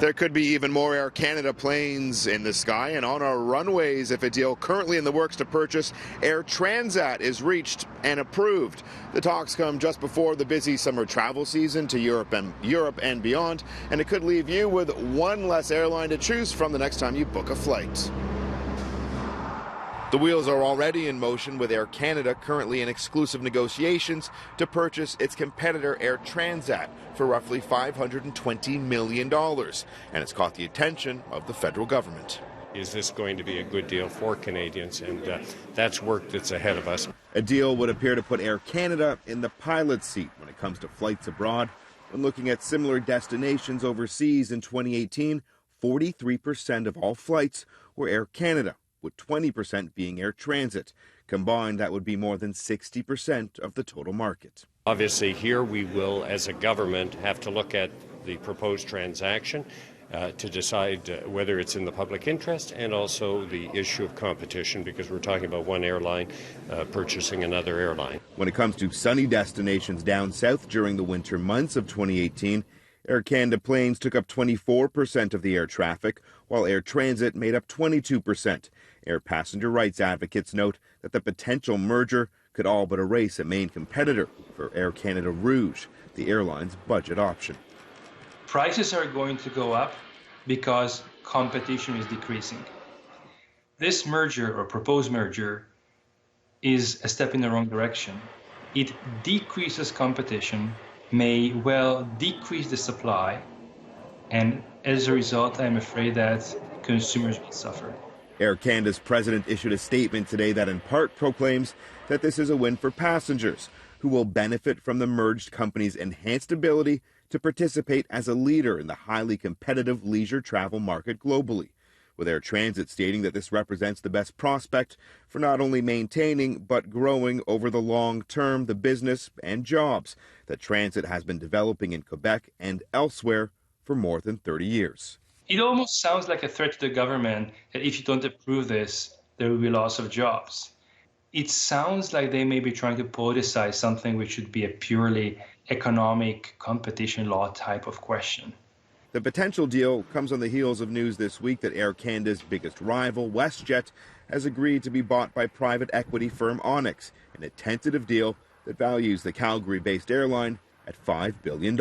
There could be even more Air Canada planes in the sky and on our runways if a deal currently in the works to purchase Air Transat is reached and approved. The talks come just before the busy summer travel season to Europe and beyond, and it could leave you with one less airline to choose from the next time you book a flight. The wheels are already in motion, with Air Canada currently in exclusive negotiations to purchase its competitor Air Transat for roughly $520 million, and it's caught the attention of the federal government. Is this going to be a good deal for Canadians? And that's work that's ahead of us. A deal would appear to put Air Canada in the pilot's seat when it comes to flights abroad. When looking at similar destinations overseas in 2018, 43% of all flights were Air Canada, with 20% being Air Transit. Combined, that would be more than 60% of the total market. Obviously, here we will, as a government, have to look at the proposed transaction to decide whether it's in the public interest, and also the issue of competition, because we're talking about one airline purchasing another airline. When it comes to sunny destinations down south during the winter months of 2018, Air Canada planes took up 24% of the air traffic, while Air Transit made up 22%. Air passenger rights advocates note that the potential merger could all but erase a main competitor for Air Canada Rouge, the airline's budget option. Prices are going to go up because competition is decreasing. This merger, or proposed merger, is a step in the wrong direction. It decreases competition, may well decrease the supply, and as a result, I'm afraid that consumers will suffer. Air Canada's president issued a statement today that in part proclaims that this is a win for passengers, who will benefit from the merged company's enhanced ability to participate as a leader in the highly competitive leisure travel market globally, with Air Transit stating that this represents the best prospect for not only maintaining but growing over the long term the business and jobs that transit has been developing in Quebec and elsewhere for more than 30 years. It almost sounds like a threat to the government that if you don't approve this, there will be loss of jobs. It sounds like they may be trying to politicize something which should be a purely economic competition law type of question. The potential deal comes on the heels of news this week that Air Canada's biggest rival, WestJet, has agreed to be bought by private equity firm Onyx in a tentative deal that values the Calgary-based airline at $5 billion.